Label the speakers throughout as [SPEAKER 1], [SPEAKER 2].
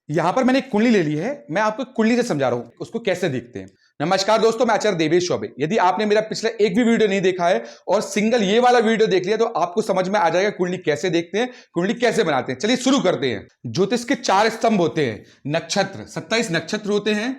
[SPEAKER 1] यहां पर मैंने एक कुंडली ले ली है। मैं आपको कुंडली से समझा रहा हूं उसको कैसे देखते हैं। नमस्कार दोस्तों, मैं आचार्य देवेश चौबे। यदि आपने मेरा पिछला एक भी वीडियो नहीं देखा है और सिंगल ये वाला वीडियो देख लिया तो आपको समझ में आ जाएगा कुंडली कैसे देखते हैं, कुंडली कैसे बनाते हैं। चलिए शुरू करते हैं। ज्योतिष के 4 स्तंभ होते हैं। नक्षत्र 27 नक्षत्र होते हैं,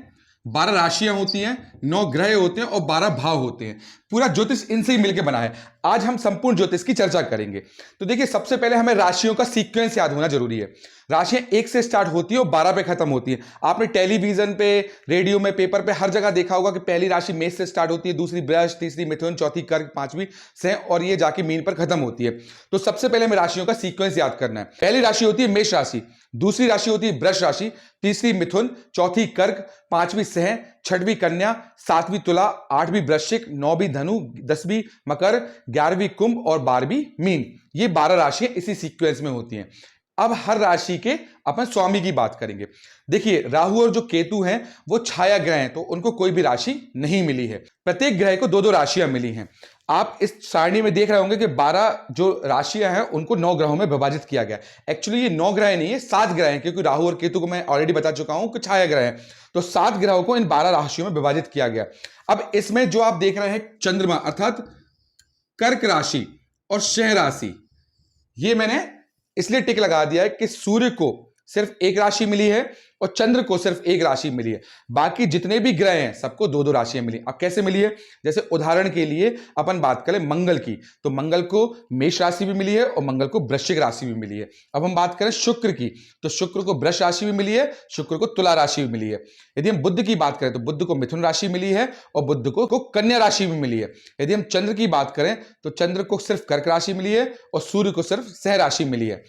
[SPEAKER 1] 12 राशियां होती हैं, 9 ग्रह होते हैं और 12 भाव होते हैं। पूरा ज्योतिष इनसे ही मिलकर बना है। आज हम संपूर्ण ज्योतिष की चर्चा करेंगे। तो देखिए, सबसे पहले हमें राशियों का सीक्वेंस याद होना जरूरी है। राशियां 1 से स्टार्ट होती है और 12 पे खत्म होती है। आपने टेलीविजन पे, रेडियो में, पेपर पे हर जगह देखा होगा कि पहली राशि मेष से स्टार्ट होती है, दूसरी वृष, तीसरी मिथुन, चौथी कर्क, पांचवी सिंह और ये जाके मीन पर खत्म होती है। तो सबसे पहले हमें राशियों का सीक्वेंस याद करना है। पहली राशि होती है मेष राशि, दूसरी राशि होती है वृष राशि, तीसरी मिथुन, चौथी कर्क, पांचवी सिंह, छठवीं कन्या, सातवीं तुला, आठवीं वृश्चिक, नौवीं धनु, 10वीं मकर, 11वीं कुंभ और 12वीं मीन। ये 12 राशियां इसी सीक्वेंस में होती हैं। अब हर राशि के अपन स्वामी की बात करेंगे। देखिए, राहु और जो केतु हैं वो छाया ग्रह हैं, तो उनको कोई भी राशि नहीं मिली है। प्रत्येक ग्रह को 2-2 राशियां मिली हैं। आप इस सारणी में देख रहे होंगे कि 12 जो राशियां हैं उनको 9 ग्रहों में विभाजित किया गया। एक्चुअली ये 9 ग्रह नहीं है, 7 ग्रह हैं, क्योंकि राहु और केतु को मैं ऑलरेडी बता चुका हूं कि छाया ग्रह है। तो 7 ग्रहों को इन 12 राशियों में विभाजित किया गया। अब इसमें जो आप देख रहे हैं चंद्रमा अर्थात कर्क राशि और सिंह राशि, ये मैंने इसलिए टिक लगा दिया है कि सूर्य को सिर्फ एक राशि मिली है और चंद्र को सिर्फ एक राशि मिली है। बाकी जितने भी ग्रह हैं सबको 2-2 राशियां मिली। अब कैसे मिली है? जैसे उदाहरण के लिए अपन बात करें मंगल की, तो मंगल को मेष राशि भी मिली है और मंगल को वृश्चिक राशि भी मिली है। अब हम बात करें शुक्र की, तो शुक्र को वृष राशि भी मिली है, शुक्र को तुला राशि भी मिली है। यदि हम बुध की बात करें तो बुध को मिथुन राशि मिली है और बुध को कन्या राशि भी मिली है। यदि हम चंद्र की बात करें तो चंद्र को सिर्फ कर्क राशि मिली है और सूर्य को सिर्फ सिंह राशि मिली है।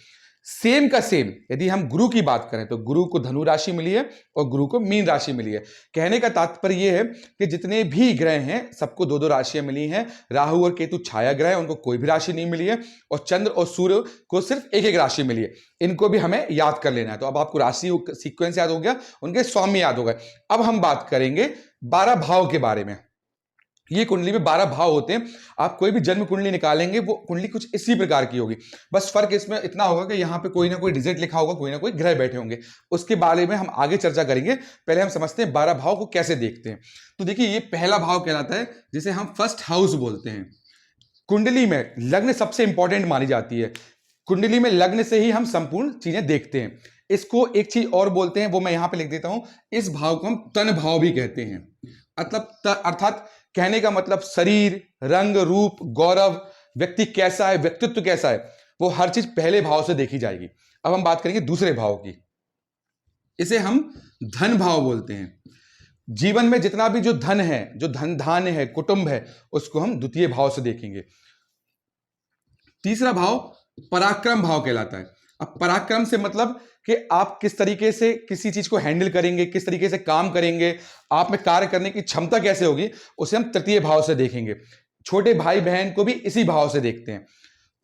[SPEAKER 1] सेम का सेम यदि हम गुरु की बात करें तो गुरु को धनु राशि मिली है और गुरु को मीन राशि मिली है। कहने का तात्पर्य यह है कि जितने भी ग्रह हैं सबको 2-2 राशियां मिली हैं। राहु और केतु छाया ग्रह, उनको कोई भी राशि नहीं मिली है और चंद्र और सूर्य को सिर्फ एक एक राशि मिली है। इनको भी हमें याद कर लेना है। तो अब आपको राशि सीक्वेंस याद हो गया, उनके स्वामी याद हो गए। अब हम बात करेंगे 12 भाव के बारे में। ये कुंडली में 12 भाव होते हैं। आप कोई भी जन्म कुंडली निकालेंगे वो कुंडली कुछ इसी प्रकार की होगी। बस फर्क इसमें इतना होगा कि यहाँ पे कोई ना कोई डिजिट लिखा होगा, कोई ना कोई ग्रह बैठे होंगे। उसके बारे में हम आगे चर्चा करेंगे। पहले हम समझते हैं 12 भाव को कैसे देखते हैं। तो देखिए, ये पहला भाव कहलाता है जिसे हम फर्स्ट हाउस बोलते हैं। कुंडली में लग्न सबसे इंपॉर्टेंट मानी जाती है। कुंडली में लग्न से ही हम संपूर्ण चीजें देखते हैं। इसको एक चीज और बोलते हैं, वो मैं यहां पे लिख देता हूं। इस भाव को हम तन भाव भी कहते हैं। अर्थात कहने का मतलब शरीर, रंग, रूप, गौरव, व्यक्ति कैसा है, व्यक्तित्व कैसा है, वो हर चीज पहले भाव से देखी जाएगी। अब हम बात करेंगे दूसरे भाव की। इसे हम धन भाव बोलते हैं। जीवन में जितना भी जो धन है, जो धन धान्य है, कुटुंब है, उसको हम द्वितीय भाव से देखेंगे। तीसरा भाव पराक्रम भाव कहलाता है। अब पराक्रम से मतलब कि आप किस तरीके से किसी चीज को हैंडल करेंगे, किस तरीके से काम करेंगे, आप में कार्य करने की क्षमता कैसे होगी, उसे हम तृतीय भाव से देखेंगे। छोटे भाई बहन को भी इसी भाव से देखते हैं।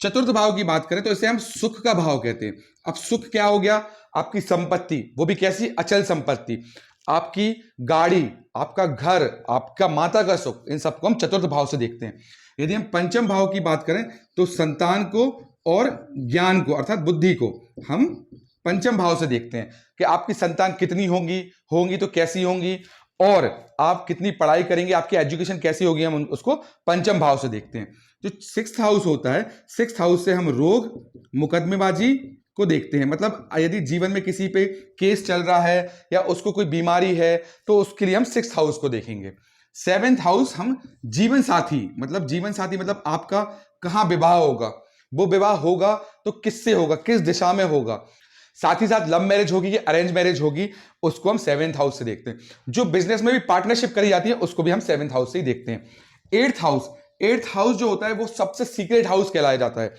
[SPEAKER 1] चतुर्थ भाव की बात करें तो इसे हम सुख का भाव कहते हैं। अब सुख क्या हो गया? आपकी संपत्ति, वो भी कैसी? अचल संपत्ति, आपकी गाड़ी, आपका घर, आपका माता का सुख, इन सबको हम चतुर्थ भाव से देखते हैं। यदि हम पंचम भाव की बात करें तो संतान को और ज्ञान को अर्थात बुद्धि को हम पंचम भाव से देखते हैं कि आपकी संतान कितनी होंगी तो कैसी होंगी, और आप कितनी पढ़ाई करेंगे, आपकी एजुकेशन कैसी होगी, हम उसको पंचम भाव से देखते हैं। जो 6th हाउस होता है, 6th हाउस से हम रोग, मुकदमेबाजी को देखते हैं। मतलब यदि जीवन में किसी पे केस चल रहा है या उसको कोई बीमारी है तो उसके लिए हम 6th हाउस को देखेंगे। 7th हाउस हम जीवन साथी मतलब आपका कहाँ विवाह होगा, वो विवाह होगा तो किससे होगा, किस दिशा में होगा, साथ ही साथ लव मैरिज होगी या अरेंज मैरिज होगी, उसको हम 7th हाउस से देखते हैं। जो बिजनेस में भी पार्टनरशिप करी जाती है उसको भी हम 7th हाउस से ही देखते हैं। 8th हाउस जो होता है वो सबसे सीक्रेट हाउस कहलाया जाता है।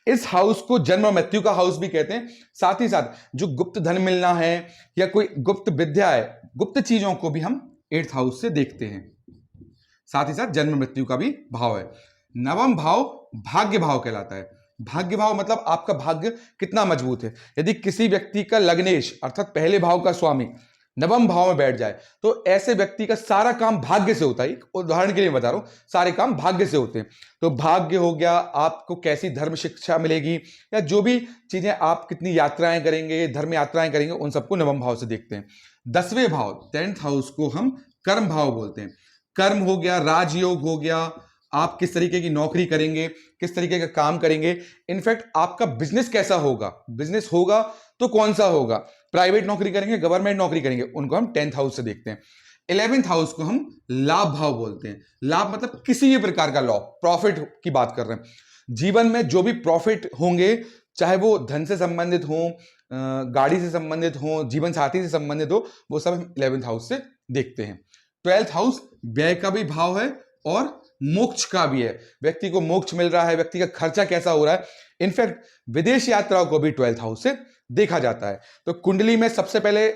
[SPEAKER 1] इस हाउस को जन्म और मृत्यु का हाउस भी कहते हैं। साथ ही साथ जो गुप्त धन मिलना है या कोई गुप्त विद्या है, गुप्त चीजों को भी हम 8th हाउस से देखते हैं। साथ ही साथ जन्म मृत्यु का भी भाव है। 9वां भाव भाग्य भाव कहलाता है। भाग्य भाव मतलब आपका भाग्य कितना मजबूत है। यदि किसी व्यक्ति का लग्नेश अर्थात पहले भाव का स्वामी नवम भाव में बैठ जाए तो ऐसे व्यक्ति का सारा काम भाग्य से होता है। एक उदाहरण के लिए बता रहा हूं, सारे काम भाग्य से होते हैं। तो भाग्य हो गया, आपको कैसी धर्म शिक्षा मिलेगी, या जो भी चीजें आप कितनी यात्राएं करेंगे, धर्म यात्राएं करेंगे, उन सबको नवम भाव से देखते हैं। 10वें भाव 10th हाउस को हम कर्म भाव बोलते हैं। कर्म हो गया, राजयोग हो गया, आप किस तरीके की नौकरी करेंगे, किस तरीके का काम करेंगे, इनफैक्ट आपका बिजनेस कैसा होगा, बिजनेस होगा तो कौन सा होगा, प्राइवेट नौकरी करेंगे, गवर्नमेंट नौकरी करेंगे, उनको हम 10th हाउस से देखते हैं। 11th हाउस को हम लाभ भाव बोलते हैं। लाभ मतलब किसी भी प्रकार का लॉ, प्रॉफिट की बात कर रहे हैं। जीवन में जो भी प्रॉफिट होंगे, चाहे वो धन से संबंधित हो, गाड़ी से संबंधित हो, जीवन साथी से संबंधित हो, वो सब हम 11th हाउस से देखते हैं। 12th हाउस व्यय का भी भाव है और मोक्ष का भी है। व्यक्ति को मोक्ष मिल रहा है, व्यक्ति का खर्चा कैसा हो रहा है, इनफैक्ट विदेश यात्राओं को भी 12th हाउस से देखा जाता है। तो कुंडली में सबसे पहले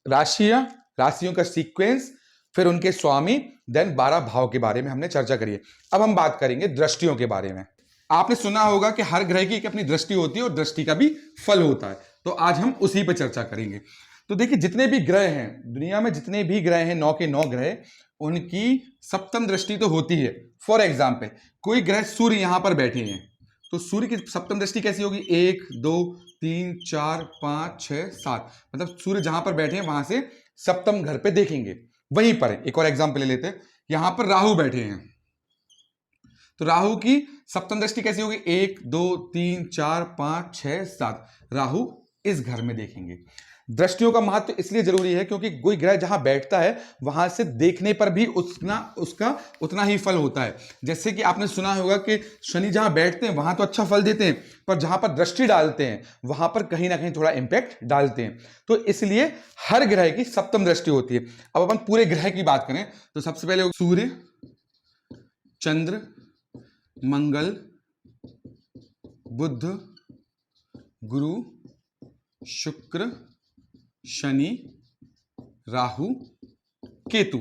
[SPEAKER 1] राशियों का सीक्वेंस, फिर उनके स्वामी, देन 12 भाव के बारे में हमने चर्चा करी है। अब हम बात करेंगे दृष्टियों के बारे में। आपने सुना होगा कि हर ग्रह की एक अपनी दृष्टि होती है और दृष्टि का भी फल होता है, तो आज हम उसी पर चर्चा करेंगे। तो देखिए, जितने भी ग्रह हैं दुनिया में, जितने भी ग्रह हैं, 9 के 9 ग्रह, उनकी सप्तम दृष्टि तो होती है। फॉर एग्जाम्पल, कोई ग्रह सूर्य यहां पर बैठे हैं तो सूर्य की सप्तम दृष्टि कैसी होगी, 1 2 3 4 5 6 7, मतलब सूर्य जहां पर बैठे हैं वहां से सप्तम घर पे देखेंगे। वहीं पर एक और एग्जाम्पल ले लेते हैं, यहां पर राहु बैठे हैं तो राहु की सप्तम दृष्टि कैसी होगी, 1 2 3 4 5 6 7, राहु इस घर में देखेंगे। दृष्टियों का महत्व इसलिए जरूरी है क्योंकि कोई ग्रह जहां बैठता है वहां से देखने पर भी उसका उतना ही फल होता है। जैसे कि आपने सुना होगा कि शनि जहां बैठते हैं वहां तो अच्छा फल देते हैं, पर जहां पर दृष्टि डालते हैं वहां पर कहीं ना कहीं थोड़ा इंपैक्ट डालते हैं। तो इसलिए हर ग्रह की सप्तम दृष्टि होती है। अब अपन पूरे ग्रह की बात करें तो सबसे पहले सूर्य, चंद्र, मंगल, बुध, गुरु, शुक्र, शनि, राहु, केतु,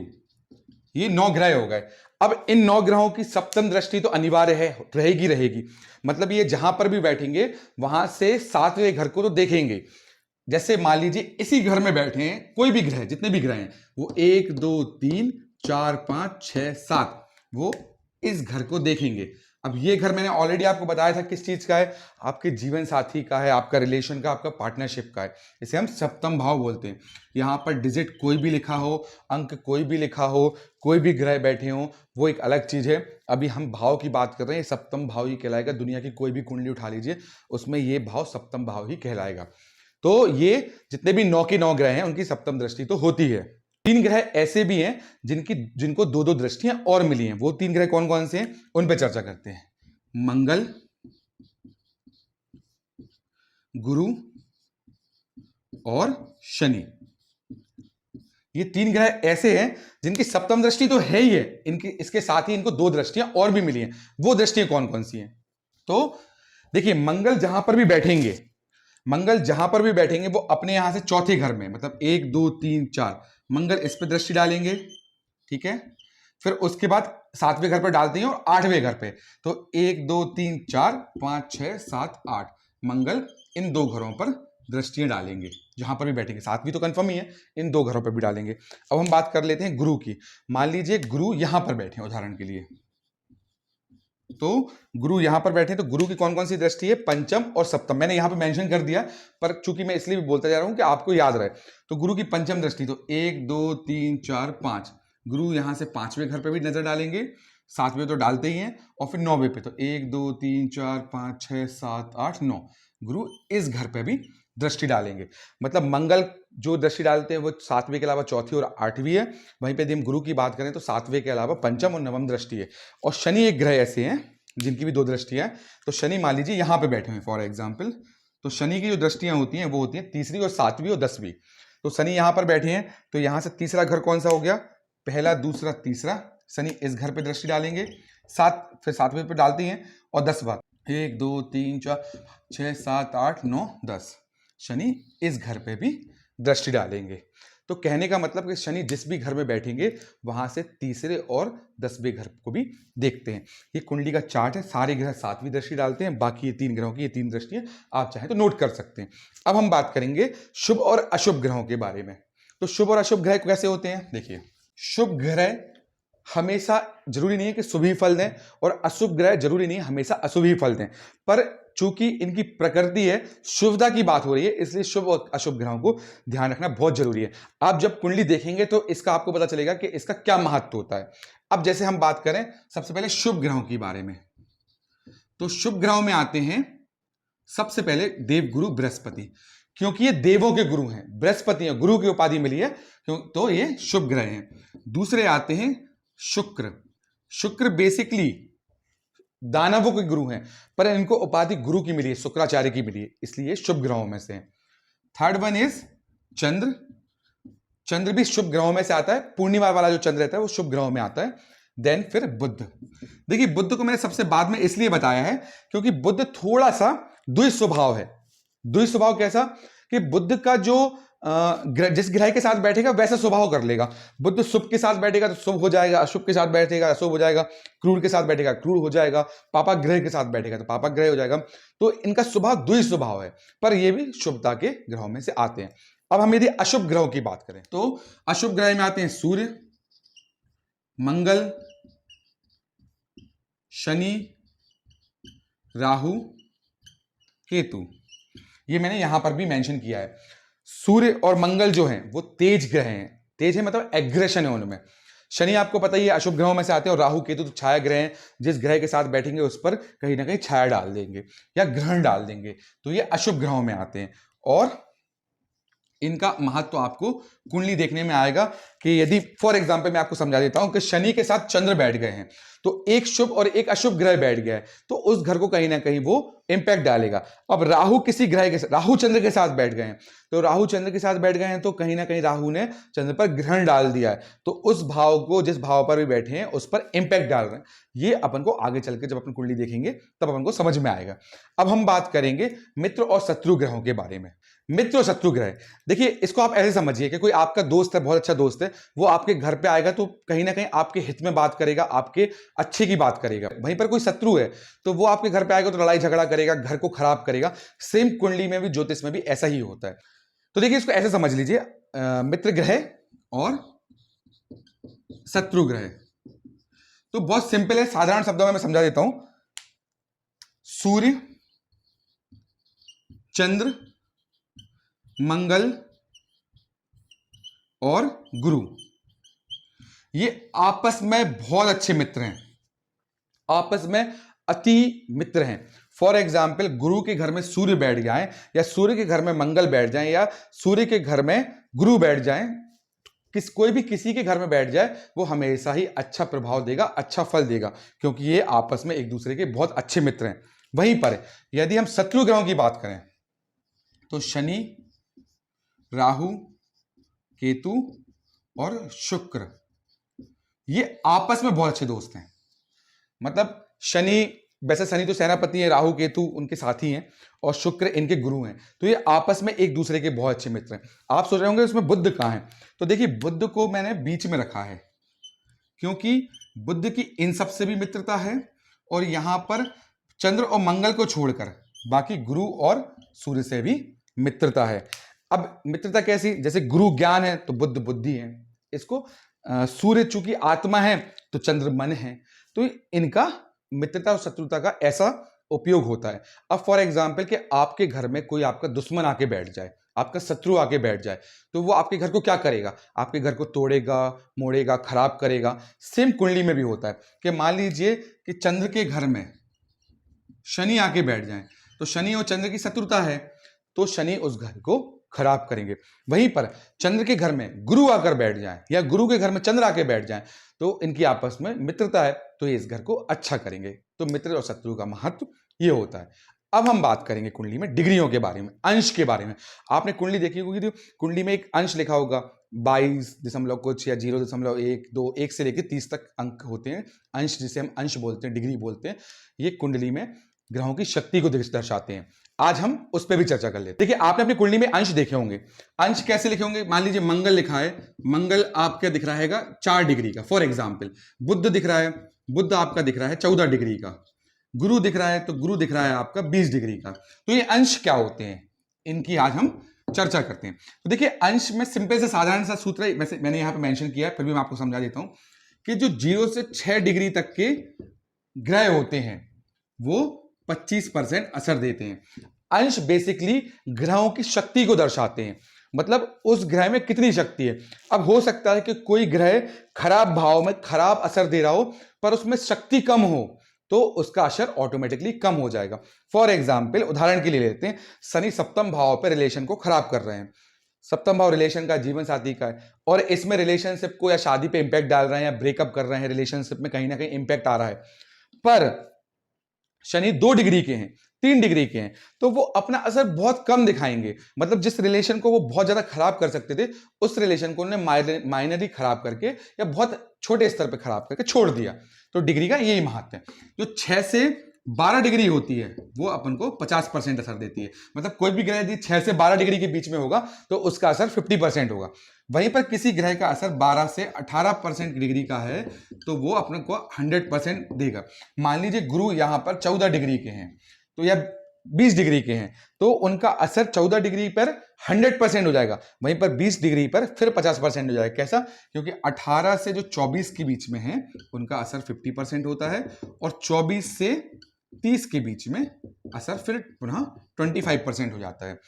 [SPEAKER 1] ये 9 ग्रह हो गए। अब इन 9 ग्रहों की सप्तम दृष्टि तो अनिवार्य है, रहेगी। मतलब ये जहां पर भी बैठेंगे वहां से 7वें घर को तो देखेंगे। जैसे मान लीजिए इसी घर में बैठे हैं कोई भी ग्रह, जितने भी ग्रह हैं वो 1 2 3 4 5 6 7, वो इस घर को देखेंगे। अब ये घर मैंने ऑलरेडी आपको बताया था किस चीज का है, आपके जीवन साथी का है, आपका रिलेशन का, आपका पार्टनरशिप का है। इसे हम सप्तम भाव बोलते हैं। यहां पर डिजिट कोई भी लिखा हो, अंक कोई भी लिखा हो, कोई भी ग्रह बैठे हो, वो एक अलग चीज है। अभी हम भाव की बात कर रहे हैं, सप्तम भाव ही कहलाएगा। दुनिया की कोई भी कुंडली उठा लीजिए, उसमें ये भाव सप्तम भाव ही कहलाएगा। तो ये जितने भी 9 के 9 ग्रह हैं उनकी सप्तम दृष्टि तो होती है। 3 ग्रह ऐसे भी हैं जिनको 2-2 दृष्टियां और मिली हैं। वो 3 ग्रह कौन कौन से हैं उन पे चर्चा करते हैं। मंगल, गुरु और शनि, ये 3 ग्रह ऐसे हैं जिनकी सप्तम दृष्टि तो है ही है, इनकी इसके साथ ही इनको 2 दृष्टियां और भी मिली हैं। वो दृष्टियां कौन कौन सी हैं? तो देखिए, मंगल जहां पर भी बैठेंगे वो अपने यहां से चौथे घर में, मतलब 1 2 3 4, मंगल इस पे दृष्टि डालेंगे, ठीक है। फिर उसके बाद 7वें घर पर डालते हैं और 8वें घर पे, तो 1 2 3 4 5 6 7 8, मंगल इन 2 घरों पर दृष्टियां डालेंगे जहां पर भी बैठेंगे। 7वीं तो कंफर्म ही है, इन 2 घरों पर भी डालेंगे। अब हम बात कर लेते हैं गुरु की। मान लीजिए गुरु यहां पर बैठे, उदाहरण के लिए, तो गुरु यहां पर बैठे, तो गुरु की कौन कौन सी दृष्टि है? पंचम और सप्तम। मैंने यहां पे मेंशन कर दिया, पर चूंकि मैं इसलिए भी बोलता जा रहा हूं कि आपको याद रहे। तो गुरु की पंचम दृष्टि, तो 1 2 3 4 5, गुरु यहां से 5वें घर पे भी नजर डालेंगे, 7वें तो डालते ही हैं, और फिर 9वें पे, तो 1 2 3 4 5 6 7 8 9, गुरु इस घर पे भी दृष्टि डालेंगे। मतलब मंगल जो दृष्टि डालते हैं वो 7वें के अलावा चौथी और 8वीं है। वहीं पे यदि हम गुरु की बात करें तो 7वें के अलावा पंचम और नवम दृष्टि है। और शनि एक ग्रह ऐसे हैं जिनकी भी 2 दृष्टियां हैं। तो शनि मान लीजिए यहां पे बैठे हैं फॉर एग्जाम्पल, तो शनि की जो दृष्टियां होती हैं वो होती हैं 3री और 7वीं और 10वीं। तो शनि यहां पर बैठे हैं, तो यहां से तीसरा घर कौन सा हो गया? पहला, दूसरा, तीसरा, शनि इस घर पे दृष्टि डालेंगे, 7, फिर 7वें पे डालते हैं, और 10 बार, 1 2 3 4 6 7 8 9 10, शनि इस घर पे भी दृष्टि डालेंगे। तो कहने का मतलब कि शनि जिस भी घर में बैठेंगे वहां से तीसरे और 10वें घर को भी देखते हैं। ये कुंडली का चार्ट है, सारे ग्रह 7वीं दृष्टि डालते हैं, बाकी ये 3 ग्रहों की ये 3 दृष्टियां आप चाहें तो नोट कर सकते हैं। अब हम बात करेंगे शुभ और अशुभ ग्रहों के बारे में। तो शुभ और अशुभ ग्रह कैसे होते हैं? देखिए, शुभ ग्रह हमेशा जरूरी नहीं है कि शुभ ही फल दें और अशुभ ग्रह जरूरी नहीं है हमेशा अशुभ ही फल दें, पर चूंकि इनकी प्रकृति है, शुभता की बात हो रही है, इसलिए शुभ और अशुभ ग्रहों को ध्यान रखना बहुत जरूरी है। आप जब कुंडली देखेंगे तो इसका आपको पता चलेगा कि इसका क्या महत्व होता है। अब जैसे हम बात करें सबसे पहले शुभ ग्रहों की बारे में, तो शुभ ग्रहों में आते हैं सबसे पहले देवगुरु बृहस्पति, क्योंकि ये देवों के गुरु हैं, बृहस्पति हैं, गुरु की उपाधि मिली है, तो ये शुभ ग्रह हैं। दूसरे आते हैं शुक्र। शुक्र बेसिकली दानवों के गुरु हैं, पर इनको उपाधि गुरु की मिली है, शुक्राचार्य की मिली है, इसलिए शुभ ग्रहों में से। थर्ड वन इज चंद्र। चंद्र भी शुभ ग्रहों में से आता है, पूर्णिमा वाला जो चंद्र रहता है वो शुभ ग्रहों में आता है। देन फिर बुध। देखिए, बुध को मैंने सबसे बाद में इसलिए बताया है क्योंकि बुध थोड़ा सा द्विज स्वभाव है। द्विज स्वभाव कैसा कि बुध का जो जिस ग्रह के साथ बैठेगा वैसा स्वभाव कर लेगा। बुध शुभ के साथ बैठेगा तो शुभ हो जाएगा, अशुभ के साथ बैठेगा अशुभ हो जाएगा, क्रूर के साथ बैठेगा क्रूर हो जाएगा, पापा ग्रह के साथ बैठेगा तो पापा ग्रह हो जाएगा। तो इनका स्वभाव द्विज स्वभाव है, पर ये भी शुभता के ग्रहों में से आते हैं। अब हम यदि अशुभ ग्रहों की बात करें तो अशुभ ग्रह में आते हैं सूर्य, मंगल, शनि, राहु, केतु। ये मैंने यहां पर भी मेंशन किया है। सूर्य और मंगल जो हैं वो तेज ग्रह हैं। तेज है मतलब एग्रेशन है उनमें। शनि आपको पता ही है अशुभ ग्रहों में से आते हैं, और राहु केतु तो छाया ग्रह हैं, जिस ग्रह के साथ बैठेंगे उस पर कहीं ना कहीं छाया डाल देंगे या ग्रहण डाल देंगे, तो ये अशुभ ग्रहों में आते हैं। और इनका महत्व आपको कुंडली देखने में आएगा कि यदि फॉर एग्जांपल मैं आपको समझा देता हूं कि शनि के साथ चंद्र बैठ गए हैं, तो एक शुभ और एक अशुभ ग्रह बैठ गया है, तो उस घर को कहीं ना कहीं वो इंपैक्ट डालेगा। अब राहु किसी ग्रह के राहु चंद्र के साथ बैठ गए हैं, तो राहु चंद्र के साथ बैठ गए हैं तो कहीं ना कहीं राहु ने चंद्र पर ग्रहण डाल दिया है, तो उस भाव को जिस भाव पर भी बैठे हैं उस पर इंपैक्ट डाल रहे हैं। ये अपन को आगे चल के जब अपन कुंडली देखेंगे तब अपन को समझ में आएगा। अब हम बात करेंगे मित्र और शत्रु ग्रहों के बारे में। मित्र और शत्रु ग्रह, देखिए इसको आप ऐसे समझिए कि कोई आपका दोस्त है, बहुत अच्छा दोस्त है, वो आपके घर पे आएगा तो कहीं ना कहीं आपके हित में बात करेगा, आपके अच्छे की बात करेगा। वहीं पर कोई शत्रु है तो वो आपके घर पे आएगा तो लड़ाई झगड़ा करेगा, घर को खराब करेगा। सेम कुंडली में भी, ज्योतिष में भी ऐसा ही होता है। तो देखिए इसको ऐसे समझ लीजिए, मित्र ग्रह और शत्रु ग्रह तो बहुत सिंपल है, साधारण शब्दों में मैं समझा देता हूं। सूर्य, चंद्र, मंगल और गुरु, ये आपस में बहुत अच्छे मित्र हैं, आपस में अति मित्र हैं। फॉर एग्जाम्पल, गुरु के घर में सूर्य बैठ जाए या सूर्य के घर में मंगल बैठ जाए या सूर्य के घर में गुरु बैठ जाए, कोई भी किसी के घर में बैठ जाए, वो हमेशा ही अच्छा प्रभाव देगा, अच्छा फल देगा, क्योंकि ये आपस में एक दूसरे के बहुत अच्छे मित्र हैं। वहीं पर यदि हम शत्रु ग्रहों की बात करें तो शनि, राहु, केतु और शुक्र, ये आपस में बहुत अच्छे दोस्त हैं। मतलब शनि, वैसे शनि तो सेनापति है, राहु केतु उनके साथी हैं और शुक्र इनके गुरु हैं, तो ये आपस में एक दूसरे के बहुत अच्छे मित्र हैं। आप सोच रहे होंगे उसमें बुध कहां है, तो देखिए बुध को मैंने बीच में रखा है क्योंकि बुध की इन सब से भी मित्रता है और यहां पर चंद्र और मंगल को छोड़कर बाकी गुरु और सूर्य से भी मित्रता है। अब मित्रता कैसी, जैसे गुरु ज्ञान है तो बुध बुद्धि है, इसको सूर्य चूंकि आत्मा है तो चंद्र मन है, तो इनका मित्रता और शत्रुता का ऐसा उपयोग होता है। अब फॉर एग्जाम्पल कि आपके घर में कोई आपका दुश्मन आके बैठ जाए, आपका शत्रु आके बैठ जाए, तो वो आपके घर को क्या करेगा, आपके घर को तोड़ेगा, मोड़ेगा, खराब करेगा। सेम कुंडली में भी होता है कि मान लीजिए कि चंद्र के घर में शनि आके बैठ जाए, तो शनि और चंद्र की शत्रुता है, तो शनि उस घर को खराब करेंगे। वहीं पर चंद्र के घर में गुरु आकर बैठ जाए या गुरु के घर में चंद्र आके बैठ जाए, तो इनकी आपस में मित्रता है, तो ये इस घर को अच्छा करेंगे। तो मित्र और शत्रु का महत्व ये होता है। अब हम बात करेंगे कुंडली में डिग्रियों के बारे में, अंश के बारे में। आपने कुंडली देखी होगी तो कुंडली में एक अंश लिखा होगा 22 कुछ या 0.1, 2, 1 से लेकर 30 तक अंक होते हैं, अंश, जिसे हम अंश बोलते हैं, डिग्री बोलते हैं। ये कुंडली में ग्रहों की शक्ति को दर्शाते हैं। आज हम उस पर भी चर्चा कर लेते हैं। देखिए आपने अपनी कुंडली में अंश देखे होंगे, अंश कैसे लिखे होंगे। मान लीजिए मंगल लिखा है, मंगल आपका दिख रहा है 4 डिग्री का, फॉर एग्जाम्पल। बुध दिख रहा है, बुध आपका दिख रहा है 14 डिग्री का। गुरु दिख रहा है तो गुरु दिख रहा है आपका 20 डिग्री का। तो ये अंश क्या होते हैं, इनकी आज हम चर्चा करते हैं। तो देखिए अंश में सिंपल से साधारण सा सूत्र है, वैसे मैंने यहां पे मेंशन किया है, फिर भी मैं आपको समझा देता हूं कि जो 0 से 6 डिग्री तक के ग्रह होते हैं वो 25% असर देते हैं। अंश बेसिकली ग्रहों की शक्ति को दर्शाते हैं, मतलब उस ग्रह में कितनी शक्ति है। अब हो सकता है कि कोई ग्रह खराब भाव में खराब असर दे रहा हो पर उसमें शक्ति कम हो, तो उसका असर ऑटोमेटिकली कम हो जाएगा। फॉर एग्जाम्पल उदाहरण के लिए लेते हैं, शनि सप्तम भाव पर रिलेशन को खराब कर रहे हैं। सप्तम भाव रिलेशन का, जीवन साथी का है, और इसमें रिलेशनशिप को या शादी पे इंपैक्ट डाल रहे हैं या ब्रेकअप कर रहे हैं, रिलेशनशिप में कहीं ना कहीं इंपैक्ट आ रहा है। पर शनि 2 डिग्री के हैं, 3 डिग्री के हैं, तो वो अपना असर बहुत कम दिखाएंगे। मतलब जिस रिलेशन को वो बहुत ज्यादा खराब कर सकते थे, उस रिलेशन को उन्होंने माइनरली खराब करके या बहुत छोटे स्तर पर खराब करके छोड़ दिया। तो डिग्री का यही महत्व है। जो 6 से 12 डिग्री होती है वो अपन को 50% असर देती है। मतलब कोई भी ग्रह यदि 6 से 12 डिग्री के बीच में होगा तो उसका असर 50% होगा। वहीं पर किसी ग्रह का असर 12 से 18% डिग्री का है तो वो अपने को 100% देगा। मान लीजिए गुरु यहां पर 14 डिग्री के हैं तो या 20 डिग्री के हैं, तो उनका असर 14 डिग्री पर 100% हो जाएगा, वहीं पर 20 डिग्री पर फिर 50% हो जाएगा। कैसा? क्योंकि 18 से जो 24 के बीच में है उनका असर 50% होता है, और 24 से 30 के बीच में असर फिर पुनः 25% हो जाता है।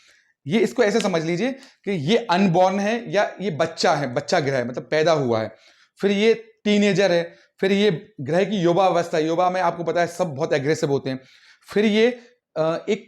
[SPEAKER 1] ये इसको ऐसे समझ लीजिए कि ये अनबॉर्न है या ये बच्चा है, बच्चा ग्रह है, मतलब पैदा हुआ है, फिर ये टीनेजर है, फिर ये ग्रह की युवा अवस्था, युवा में आपको पता है सब बहुत एग्रेसिव होते हैं, फिर ये एक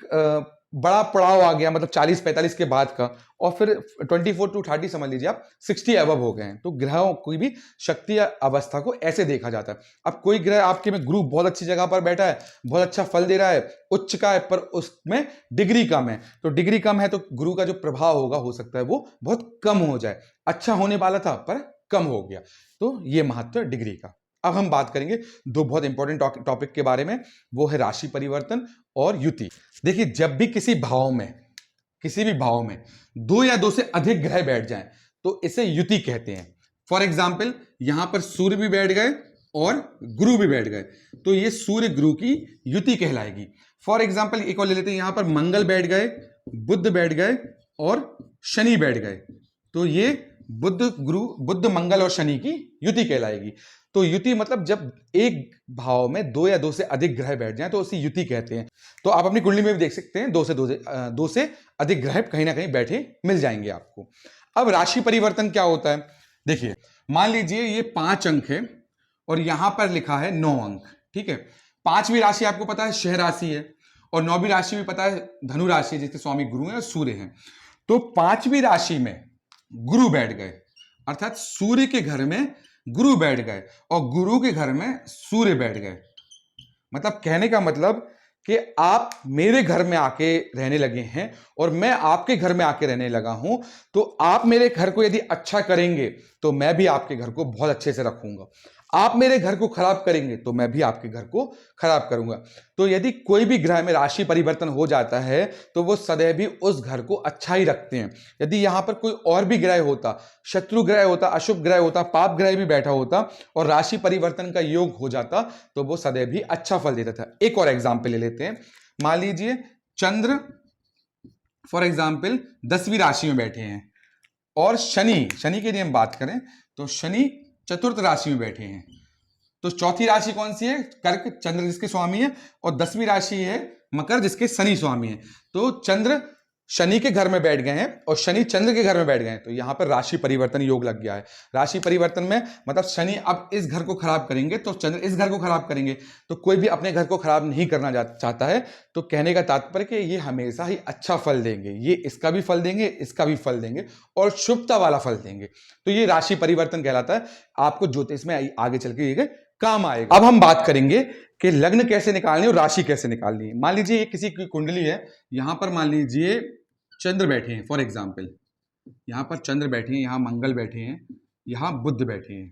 [SPEAKER 1] बड़ा पड़ाव आ गया, मतलब 40-45 के बाद का, और फिर 24 to 30 समझ लीजिए आप 60 अबव हो गए हैं। तो ग्रहों की भी शक्ति या अवस्था को ऐसे देखा जाता है। अब कोई ग्रह आपके में गुरु बहुत अच्छी जगह पर बैठा है, बहुत अच्छा फल दे रहा है, उच्च का है, पर उसमें डिग्री कम है, तो डिग्री कम है तो गुरु का जो प्रभाव होगा हो सकता है वो बहुत कम हो जाए। अच्छा होने वाला था पर कम हो गया। तो ये महत्व है डिग्री का। अब हम बात करेंगे दो बहुत इंपॉर्टेंट टॉपिक के बारे में, वो है राशि परिवर्तन और युति। देखिए जब भी किसी भी भाव में 2 या 2 से अधिक ग्रह बैठ जाएं तो इसे युति कहते हैं। फॉर एग्जाम्पल यहां पर सूर्य भी बैठ गए और गुरु भी बैठ गए तो ये सूर्य गुरु की युति कहलाएगी। फॉर एग्जाम्पल एक और ले लेते हैं, यहां पर मंगल बैठ गए, बुध बैठ गए और शनि बैठ गए, तो ये बुध मंगल और शनि की युति कहलाएगी। तो युति मतलब जब एक भाव में 2 या 2 से अधिक ग्रह बैठ जाएं तो उसी युति कहते हैं। तो आप अपनी कुंडली में भी देख सकते हैं 2 से अधिक ग्रह कहीं ना कहीं बैठे मिल जाएंगे आपको। अब राशि परिवर्तन क्या होता है? देखिए मान लीजिए ये 5 अंक है और यहां पर लिखा है 9 अंक, ठीक है। 5वीं राशि आपको पता है शह राशि है, और 9वीं राशि भी पता है धनु राशि है, जिसके स्वामी गुरु है और सूर्य है। तो 5वीं राशि में गुरु बैठ गए, अर्थात सूर्य के घर में गुरु बैठ गए और गुरु के घर में सूर्य बैठ गए। मतलब कहने का मतलब कि आप मेरे घर में आके रहने लगे हैं और मैं आपके घर में आके रहने लगा हूं, तो आप मेरे घर को यदि अच्छा करेंगे तो मैं भी आपके घर को बहुत अच्छे से रखूंगा। आप मेरे घर को खराब करेंगे तो मैं भी आपके घर को खराब करूंगा। तो यदि कोई भी ग्रह में राशि परिवर्तन हो जाता है तो वो सदैव ही उस घर को अच्छा ही रखते हैं। यदि यहां पर कोई और भी ग्रह होता, शत्रु ग्रह होता, अशुभ ग्रह होता, पाप ग्रह भी बैठा होता और राशि परिवर्तन का योग हो जाता तो वो सदैव ही अच्छा फल देता था। एक और एग्जाम्पल ले लेते हैं, मान लीजिए चंद्र फॉर एग्जाम्पल 10वीं राशि में बैठे हैं और शनि की यदि हम बात करें तो शनि चतुर्थ राशि में बैठे हैं। तो चौथी राशि कौन सी है? कर्क, चंद्र जिसके स्वामी है, और 10वीं राशि है मकर जिसके शनि स्वामी है। तो चंद्र शनि के घर में बैठ गए हैं और शनि चंद्र के घर में बैठ गए हैं, तो यहां पर राशि परिवर्तन योग लग गया है। राशि परिवर्तन में मतलब शनि अब इस घर को खराब करेंगे तो चंद्र इस घर को खराब करेंगे। तो कोई भी अपने घर को खराब नहीं करना चाहता है, तो कहने का तात्पर्य कि ये हमेशा ही अच्छा फल देंगे, ये इसका भी फल देंगे, इसका भी फल देंगे और शुभता वाला फल देंगे। तो ये राशि परिवर्तन कहलाता है, आपको ज्योतिष में आगे चल के ये काम आएगा। अब हम बात करेंगे कि लग्न कैसे निकालनी और राशि कैसे निकालनी है। मान लीजिए किसी की कुंडली है, यहां पर मान लीजिए चंद्र बैठे हैं, फॉर एग्जाम्पल यहां पर चंद्र बैठे हैं, यहां मंगल बैठे हैं, यहां बुध बैठे हैं।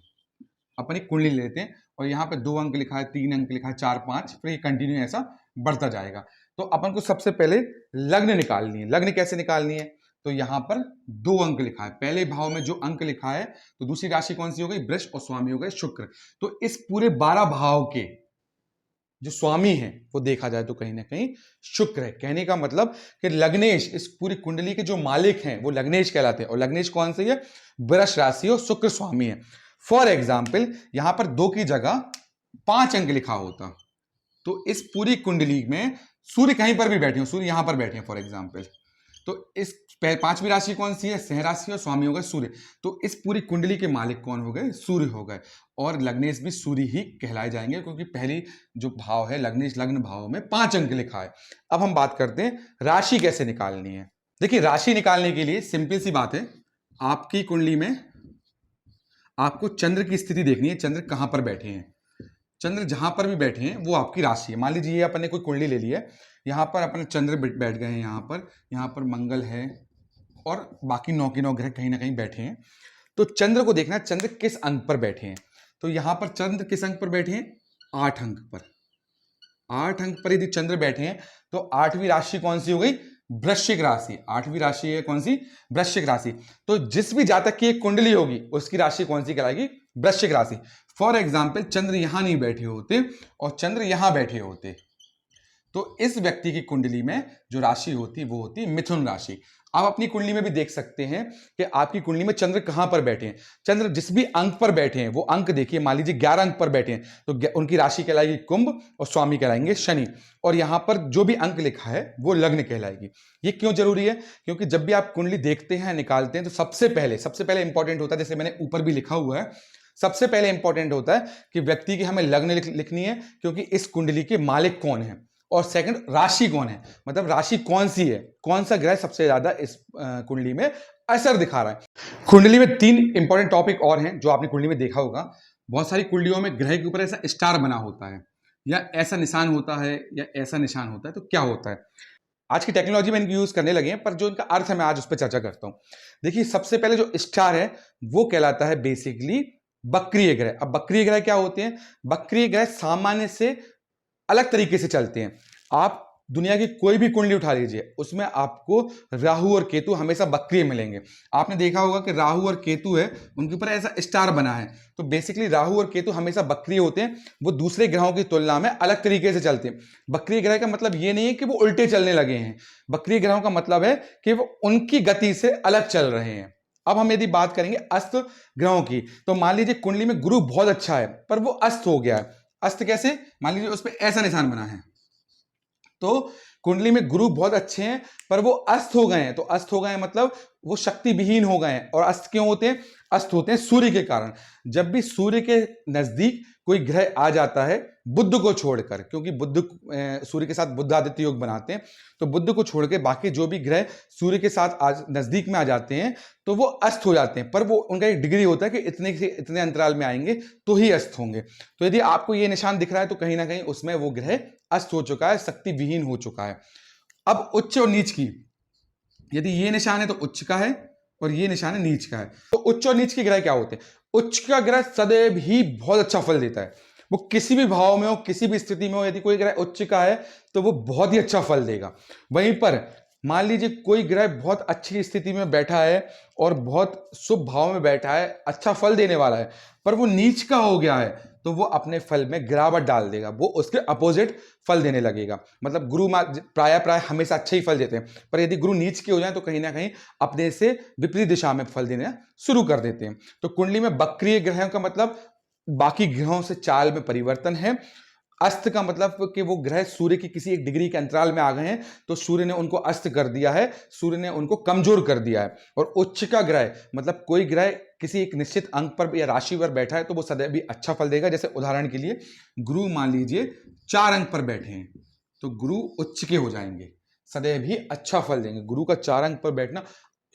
[SPEAKER 1] अपन एक कुंडली लेते हैं और यहाँ पे 2 अंक लिखा है, 3 अंक लिखा है, 4, 5, फिर ये कंटिन्यू ऐसा बढ़ता जाएगा। तो अपन को सबसे पहले लग्न निकालनी है। लग्न कैसे निकालनी है? तो यहां पर 2 अंक लिखा है, पहले भाव में जो अंक लिखा है, तो दूसरी राशि कौन सी हो गई? वृष, और स्वामी हो गए शुक्र। तो इस पूरे 12 भाव के जो स्वामी है वो देखा जाए तो कहीं ना कहीं शुक्र है। कहने का मतलब कि लग्नेश, इस पूरी कुंडली के जो मालिक हैं वो लग्नेश कहलाते हैं। और लग्नेश कौन सी है? वृष राशि और शुक्र स्वामी है। फॉर एग्जाम्पल यहां पर 2 की जगह 5 अंक लिखा होता तो इस पूरी कुंडली में सूर्य कहीं पर भी बैठे हो, सूर्य यहां पर बैठे हैं फॉर एग्जाम्पल, तो इस 5वीं राशि कौन सी है? सिंह राशि और स्वामी हो गए सूर्य। तो इस पूरी कुंडली के मालिक कौन हो गए? सूर्य हो गए। और लग्नेश भी सूर्य ही कहलाए जाएंगे क्योंकि पहली जो भाव है लग्नेश, लग्न भाव में 5 अंक लिखा है। अब हम बात करते हैं राशि कैसे निकालनी है। देखिए राशि निकालने के लिए सिंपल सी बात है, आपकी कुंडली में आपको चंद्र की स्थिति देखनी है। चंद्र कहां पर बैठे हैं? चंद्र जहां पर भी बैठे हैं वो आपकी राशि है। मान लीजिए अपन ने कोई कुंडली ले ली है, यहां पर अपने चंद्र बैठ गए हैं, यहां पर मंगल है और बाकी 9 के 9 ग्रह कहीं ना कहीं बैठे हैं। तो चंद्र को देखना है चंद्र किस अंक पर बैठे हैं। तो यहां पर चंद्र किस अंक पर बैठे हैं? 8 अंक पर। 8 अंक पर यदि चंद्र बैठे हैं तो 8वीं राशि कौन सी हो गई? वृश्चिक राशि। 8वीं राशि है कौन सी? वृश्चिक राशि। तो जिस भी जातक की एक कुंडली होगी उसकी राशि कौन सी कहलाएगी? वृश्चिक राशि। फॉर एग्जाम्पल चंद्र यहां नहीं बैठे होते और चंद्र यहां बैठे होते तो इस व्यक्ति की कुंडली में जो राशि होती वो होती मिथुन राशि। आप अपनी कुंडली में भी देख सकते हैं कि आपकी कुंडली में चंद्र कहां पर बैठे हैं। चंद्र जिस भी अंक पर बैठे हैं वो अंक देखिए, मान लीजिए 11 अंक पर बैठे हैं तो उनकी राशि कहलाएगी कुंभ और स्वामी कहलाएंगे शनि। और यहां पर जो भी अंक लिखा है वो लग्न कहलाएगी। ये क्यों जरूरी है? क्योंकि जब भी आप कुंडली देखते हैं, निकालते हैं, तो सबसे पहले इंपॉर्टेंट होता है, जैसे मैंने ऊपर भी लिखा हुआ है, सबसे पहले इंपॉर्टेंट होता है कि व्यक्ति की हमें लग्न लिखनी है क्योंकि इस कुंडली के मालिक कौन है, और सेकंड राशि कौन है, मतलब राशि कौन सी है, कौन सा ग्रह सबसे ज्यादा इस कुंडली में असर दिखा रहा है। कुंडली में 3 इंपॉर्टेंट टॉपिक और हैं जो आपने कुंडली में देखा होगा। बहुत सारी कुंडलियों में ग्रह के ऊपर ऐसा स्टार बना होता है या ऐसा निशान होता है या ऐसा निशान होता है। तो क्या होता है? आज की टेक्नोलॉजी में इनकी यूज करने लगे हैं, पर जो इनका अर्थ है मैं आज उस पर चर्चा करता हूं। देखिए सबसे पहले जो स्टार है वो कहलाता है बेसिकली बक्रीय ग्रह। अब बक्रीय ग्रह क्या होते हैं? बक्रीय ग्रह सामान्य से अलग तरीके से चलते हैं। आप दुनिया की कोई भी कुंडली उठा लीजिए, उसमें आपको राहु और केतु हमेशा बक्रीय मिलेंगे। आपने देखा होगा कि राहु और केतु है, उनके ऊपर ऐसा स्टार बना है। तो बेसिकली राहु और केतु हमेशा बक्रीय होते हैं, वो दूसरे ग्रहों की तुलना में अलग तरीके से चलते हैं। बक्रीय ग्रह का मतलब ये नहीं है कि वो उल्टे चलने लगे हैं। बक्रीय ग्रहों का मतलब है कि वो उनकी गति से अलग चल रहे हैं। अब हम यदि बात करेंगे अस्त ग्रहों की, तो मान लीजिए कुंडली में गुरु बहुत अच्छा है पर वो अस्त हो गया है। अस्त कैसे? मान लीजिए उस पर ऐसा निशान बना है, तो कुंडली में गुरु बहुत अच्छे हैं पर वो अस्त हो गए हैं। तो अस्त हो गए मतलब वो शक्ति विहीन हो गए हैं। और अस्त क्यों होते हैं? अस्त होते हैं सूर्य के कारण। जब भी सूर्य के नजदीक कोई ग्रह आ जाता है बुध को छोड़कर, क्योंकि बुध सूर्य के साथ बुध आदित्य योग बनाते हैं, तो बुध को छोड़ के बाकी जो भी ग्रह सूर्य के साथ नजदीक में आ जाते हैं तो वो अस्त हो जाते हैं। पर वो उनका एक डिग्री होता है कि इतने से इतने अंतराल में आएंगे तो ही अस्त होंगे। तो यदि आपको ये निशान दिख रहा है तो कहीं ना कहीं उसमें वो ग्रह अस्त हो चुका है, शक्ति विहीन हो चुका है। अब उच्च और नीच की, यदि ये निशान है तो उच्च का है और ये निशान है नीच का है। तो उच्च और नीच के ग्रह क्या होते हैं? उच्च का ग्रह सदैव ही बहुत अच्छा फल देता है। वो किसी भी भाव में हो, किसी भी स्थिति में हो, यदि कोई ग्रह उच्च का है तो वो बहुत ही अच्छा फल देगा। वहीं पर मान लीजिए कोई ग्रह बहुत अच्छी स्थिति में बैठा है और बहुत शुभ भाव में बैठा है, अच्छा फल देने वाला है, पर वो नीच का हो गया है तो वो अपने फल में गिरावट डाल देगा, वो उसके अपोजिट फल देने लगेगा। मतलब गुरु प्राय हमेशा अच्छे ही फल देते हैं, पर यदि गुरु नीच के हो जाए तो कहीं ना कहीं अपने से विपरीत दिशा में फल देना शुरू कर देते हैं। तो कुंडली में बक्रीय ग्रहों का मतलब बाकी ग्रहों से चाल में परिवर्तन है। अस्त का मतलब कि वो ग्रह सूर्य की किसी एक डिग्री के अंतराल में आ गए हैं तो सूर्य ने उनको अस्त कर दिया है, सूर्य ने उनको कमजोर कर दिया है। और उच्च का ग्रह मतलब कोई ग्रह किसी एक निश्चित अंक पर या राशि पर बैठा है तो वो सदैव भी अच्छा फल देगा। जैसे उदाहरण के लिए गुरु मान लीजिए 4 अंक पर बैठे हैं तो गुरु उच्च के हो जाएंगे, सदैव ही अच्छा फल देंगे। गुरु का 4 अंक पर बैठना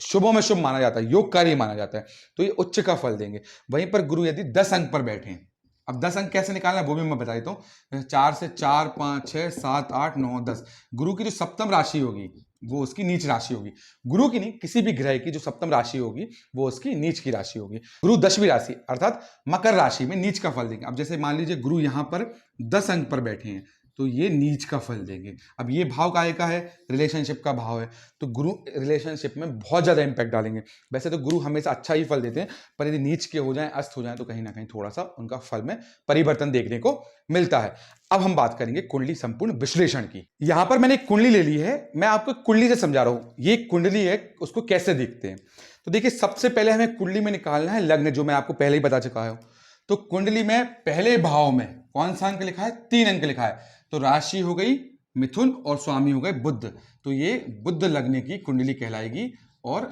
[SPEAKER 1] शुभों में शुभ माना जाता है, योगकारी माना जाता है, तो ये उच्च का फल देंगे। वहीं पर गुरु यदि 10 अंक पर बैठे हैं, अब 10 अंक कैसे निकालना है वो भी मैं बता देता हूँ। 4 से 4 5 6 7 8 9 10, गुरु की जो सप्तम राशि होगी वो उसकी नीच राशि होगी। गुरु की नहीं, किसी भी ग्रह की जो सप्तम राशि होगी वो उसकी नीच की राशि होगी। गुरु 10वीं राशि अर्थात मकर राशि में नीच का फल देंगे। अब जैसे मान लीजिए गुरु यहां पर 10 अंक पर बैठे हैं तो ये नीच का फल देंगे। अब ये भाव काय का है, रिलेशनशिप का भाव है, तो गुरु रिलेशनशिप में बहुत ज़्यादा इंपैक्ट डालेंगे। वैसे तो गुरु हमेशा अच्छा ही फल देते हैं, पर यदि नीच के हो जाएं, अस्त हो जाएं, तो कहीं ना कहीं थोड़ा सा उनका फल में परिवर्तन देखने को मिलता है। अब हम बात करेंगे कुंडली संपूर्ण विश्लेषण की। यहां पर मैंने एक कुंडली ले ली है, मैं आपको कुंडली से समझा रहा हूं। ये कुंडली है, उसको कैसे देखते हैं। तो देखिए, सबसे पहले हमें कुंडली में निकालना है लग्न, जो मैं आपको पहले ही बता चुका हूं। तो कुंडली में पहले भाव में कौन सा अंक लिखा है, 3 अंक लिखा है। तो राशि हो गई मिथुन और स्वामी हो गए बुध, तो ये बुध लग्न की कुंडली कहलाएगी और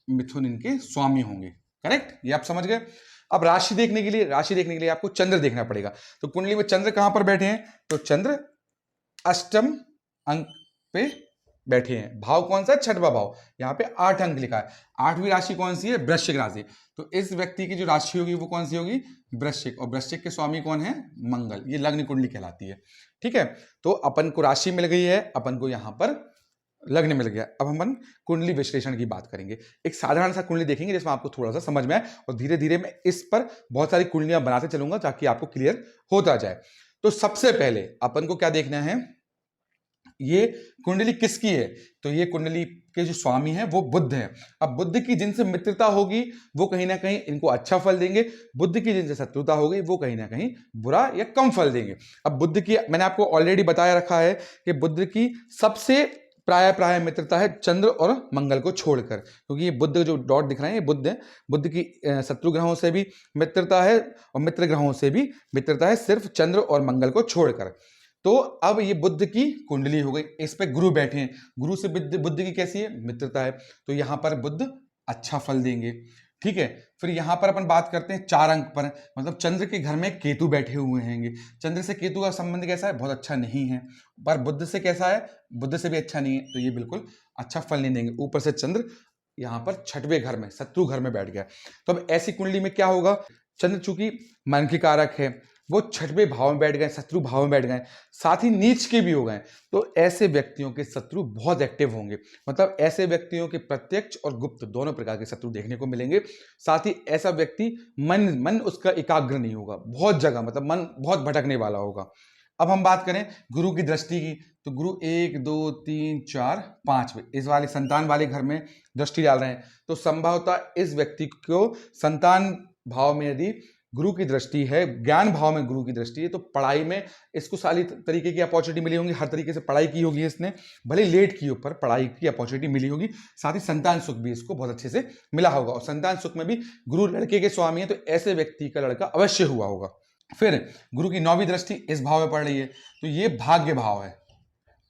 [SPEAKER 1] मिथुन इनके स्वामी होंगे। करेक्ट, ये आप समझ गए। अब राशि देखने के लिए आपको चंद्र देखना पड़ेगा। तो कुंडली में चंद्र कहां पर बैठे हैं, तो चंद्र अष्टम अंक पे बैठे हैं। भाव कौन सा है, छठवां भाव, यहाँ पे 8 अंक लिखा है। 8वीं राशि कौन सी है, वृश्चिक राशि। तो इस व्यक्ति की जो राशि होगी वो कौन सी होगी, वृश्चिक, और वृश्चिक के स्वामी कौन है, मंगल। ये लग्न कुंडली कहलाती है। ठीक है, तो अपन को राशि मिल गई है, अपन को यहाँ पर लग्न मिल गया। अब हम कुंडली विश्लेषण की बात करेंगे। एक साधारण सा कुंडली देखेंगे जिसमें आपको थोड़ा सा समझ में आए, और धीरे धीरे मैं इस पर बहुत सारी कुंडलियां बनाते चलूंगा ताकि आपको क्लियर होता जाए। तो सबसे पहले अपन को क्या देखना है, ये कुंडली किसकी है, तो ये कुंडली के जो स्वामी है वो बुध है। अब बुध की जिनसे मित्रता होगी वो कहीं ना कहीं इनको अच्छा फल देंगे, बुध की जिनसे शत्रुता होगी वो कहीं ना कहीं बुरा या कम फल देंगे। अब बुध की मैंने आपको ऑलरेडी बताया रखा है कि बुध की सबसे प्राय मित्रता है चंद्र और मंगल को छोड़कर, क्योंकि ये बुध जो डॉट दिख रहे हैं ये बुध है। बुध की शत्रु ग्रहों से भी मित्रता है और मित्र ग्रहों से भी मित्रता है, सिर्फ चंद्र और मंगल को छोड़कर। तो अब ये बुध की कुंडली हो गई, इस पे गुरु बैठे हैं, गुरु से बुध की कैसी है, मित्रता है, तो यहां पर बुध अच्छा फल देंगे। ठीक है, फिर यहां पर अपन बात करते हैं 4 अंक पर, मतलब चंद्र के घर में केतु बैठे हुए हैं। चंद्र से केतु का संबंध कैसा है, बहुत अच्छा नहीं है, पर बुध से कैसा है, बुध से भी अच्छा नहीं है, तो ये बिल्कुल अच्छा फल नहीं देंगे। ऊपर से चंद्र यहां पर 6वें घर में, शत्रु घर में बैठ गया। तो अब ऐसी कुंडली में क्या होगा, चंद्र चूंकि मन के कारक है, वो 6वें भाव में बैठ गए, शत्रु भाव में बैठ गए, साथ ही नीच के भी हो गए, तो ऐसे व्यक्तियों के शत्रु बहुत एक्टिव होंगे। मतलब ऐसे व्यक्तियों के प्रत्यक्ष और गुप्त दोनों प्रकार के शत्रु देखने को मिलेंगे। साथ ही ऐसा व्यक्ति मन उसका एकाग्र नहीं होगा, बहुत जगह, मतलब मन बहुत भटकने वाला होगा। अब हम बात करें गुरु की दृष्टि की, तो गुरु 1 2 3 4 5 इस वाले संतान वाले घर में दृष्टि डाल रहे हैं, तो संभवतः इस व्यक्ति को संतान भाव में यदि गुरु की दृष्टि है, ज्ञान भाव में गुरु की दृष्टि है, तो पढ़ाई में इसको सारी तरीके की अपॉर्चुनिटी मिली होगी, हर तरीके से पढ़ाई की होगी इसने, भले लेट की हो पर पढ़ाई की अपॉर्चुनिटी मिली होगी। साथ ही संतान सुख भी इसको बहुत अच्छे से मिला होगा, और संतान सुख में भी गुरु लड़के के स्वामी है, तो ऐसे व्यक्ति का लड़का अवश्य हुआ होगा। फिर गुरु की 9वीं दृष्टि इस भाव में पड़ रही है, तो ये भाग्य भाव है।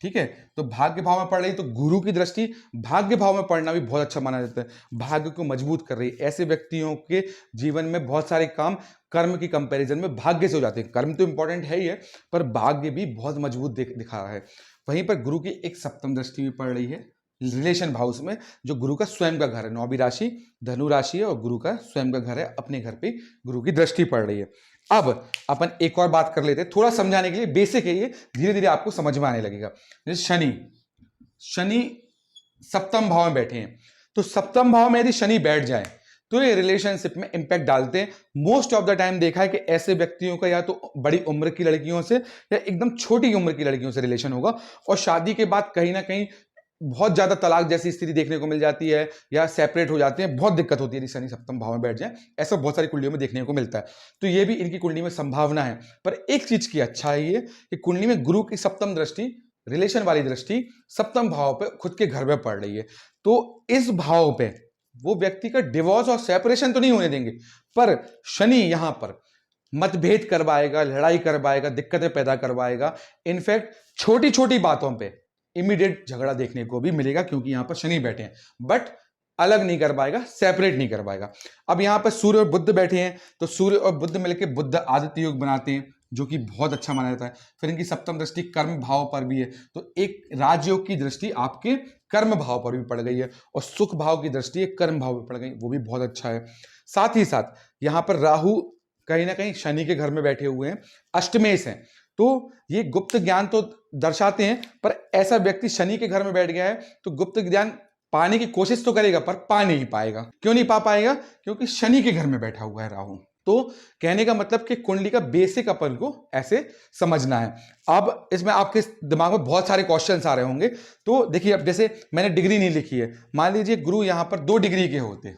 [SPEAKER 1] ठीक है, तो भाग्य भाव में पड़ रही, तो गुरु की दृष्टि भाग्य भाव में पड़ना भी बहुत अच्छा माना जाता है, भाग्य को मजबूत कर रही है। ऐसे व्यक्तियों के जीवन में बहुत सारे काम कर्म की कंपैरिजन में भाग्य से हो जाते हैं। कर्म तो इंपॉर्टेंट है ही है, पर भाग्य भी बहुत मजबूत दिखा रहा है। वहीं पर गुरु की एक 7वीं दृष्टि भी पड़ रही है रिलेशन हाउस में, जो गुरु का स्वयं का घर है। 9वीं राशि धनु राशि है और गुरु का स्वयं का घर है, अपने घर पे गुरु की दृष्टि पड़ रही है। अब अपन एक और बात कर लेते हैं, थोड़ा समझाने के लिए, बेसिक है ये, धीरे धीरे आपको समझ में आने लगेगा। जैसे शनि 7म भाव में बैठे हैं, तो 7म भाव में यदि शनि बैठ जाए तो ये रिलेशनशिप में इंपैक्ट डालते हैं। मोस्ट ऑफ द टाइम देखा है कि ऐसे व्यक्तियों का या तो बड़ी उम्र की लड़कियों से या एकदम छोटी उम्र की लड़कियों से रिलेशन होगा, और शादी के बाद कहीं ना कहीं बहुत ज्यादा तलाक जैसी स्थिति देखने को मिल जाती है, या सेपरेट हो जाते हैं, बहुत दिक्कत होती है यदि शनि 7म भाव में बैठ जाए, ऐसा बहुत सारी कुंडलियों में देखने को मिलता है। तो ये भी इनकी कुंडली में संभावना है। पर एक चीज की अच्छा है ये कि कुंडली में गुरु की 7म दृष्टि, रिलेशन वाली दृष्टि 7म भाव पे खुद के घर में पड़ रही है, तो इस भाव पे वो व्यक्ति का डिवोर्स और सेपरेशन तो नहीं होने देंगे, पर शनि यहां पर मतभेद करवाएगा, लड़ाई करवाएगा, दिक्कतें पैदा करवाएगा। इनफैक्ट छोटी छोटी बातों पे इमीडिएट झगड़ा देखने को भी मिलेगा, क्योंकि यहां पर शनि बैठे हैं, बट अलग नहीं कर पाएगा, सेपरेट नहीं कर पाएगा। अब यहां पर सूर्य और बुध बैठे हैं, तो सूर्य और बुध मिलकर बुध आदित्य योग बनाते हैं, जो कि बहुत अच्छा माना जाता है। फिर इनकी 7म दृष्टि कर्म भाव पर भी है, तो एक राजयोग की दृष्टि आपके कर्म भाव पर भी पड़ गई है, और सुख भाव की दृष्टि एक कर्म भाव पर पड़ गई, वो भी बहुत अच्छा है। साथ ही साथ यहां पर राहु कहीं ना कहीं शनि के घर में बैठे हुए हैं, अष्टमेश हैं, तो ये गुप्त ज्ञान तो दर्शाते हैं, पर ऐसा व्यक्ति शनि के घर में बैठ गया है तो गुप्त ज्ञान पाने की कोशिश तो करेगा, पर पा नहीं पाएगा। क्यों नहीं पा पाएगा, क्योंकि शनि के घर में बैठा हुआ है राहु। तो कहने का मतलब कि कुंडली का बेसिक अपन को ऐसे समझना है। अब इसमें आपके दिमाग में बहुत सारे क्वेश्चंस आ रहे होंगे। तो देखिए, अब जैसे मैंने डिग्री नहीं लिखी है, मान लीजिए गुरु यहां पर 2 डिग्री के होते,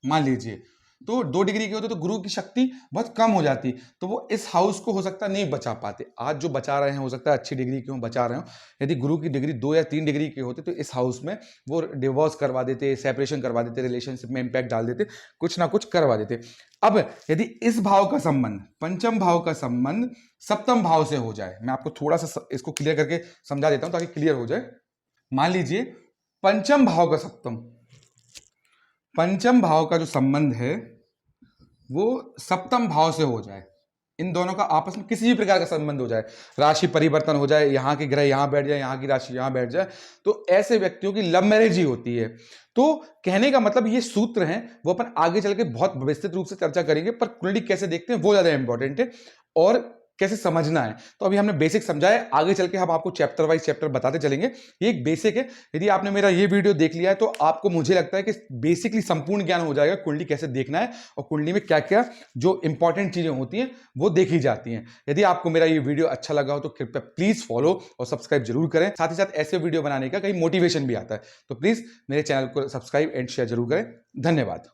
[SPEAKER 1] मान लीजिए तो 2 डिग्री के होते तो गुरु की शक्ति बहुत कम हो जाती, तो वो इस हाउस को हो सकता नहीं बचा पाते। आज जो बचा रहे हैं हो सकता है अच्छी डिग्री के हो, बचा रहे हो। यदि गुरु की डिग्री 2 या 3 डिग्री के होते तो इस हाउस में वो डिवोर्स करवा देते, सेपरेशन करवा देते, रिलेशनशिप में इंपैक्ट डाल देते, कुछ ना कुछ करवा देते। अब यदि इस भाव का संबंध, पंचम भाव का संबंध सप्तम भाव से हो जाए, मैं आपको थोड़ा सा इसको क्लियर करके समझा देता हूं ताकि क्लियर हो जाए। मान लीजिए पंचम भाव का पंचम भाव का जो संबंध है वो सप्तम भाव से हो जाए, इन दोनों का आपस में किसी भी प्रकार का संबंध हो जाए, राशि परिवर्तन हो जाए, यहां के ग्रह यहां बैठ जाए, यहां की राशि यहां बैठ जाए, तो ऐसे व्यक्तियों की लव मैरिज ही होती है। तो कहने का मतलब ये सूत्र हैं वो अपन आगे चल के बहुत विस्तृत रूप से चर्चा करेंगे, पर कुंडली कैसे देखते हैं वो ज्यादा इंपॉर्टेंट है और कैसे समझना है। तो अभी हमने बेसिक समझा है, आगे चल के हम आपको चैप्टर वाइज चैप्टर बताते चलेंगे। ये एक बेसिक है। यदि आपने मेरा ये वीडियो देख लिया है तो आपको, मुझे लगता है कि बेसिकली संपूर्ण ज्ञान हो जाएगा कुंडली कैसे देखना है और कुंडली में क्या क्या जो इंपॉर्टेंट चीजें होती हैं वो देखी जाती हैं। यदि आपको मेरा ये वीडियो अच्छा लगा हो तो कृपया प्लीज फॉलो और सब्सक्राइब जरूर करें। साथ ही साथ ऐसे वीडियो बनाने का कहीं मोटिवेशन भी आता है, तो प्लीज मेरे चैनल को सब्सक्राइब एंड शेयर जरूर करें। धन्यवाद।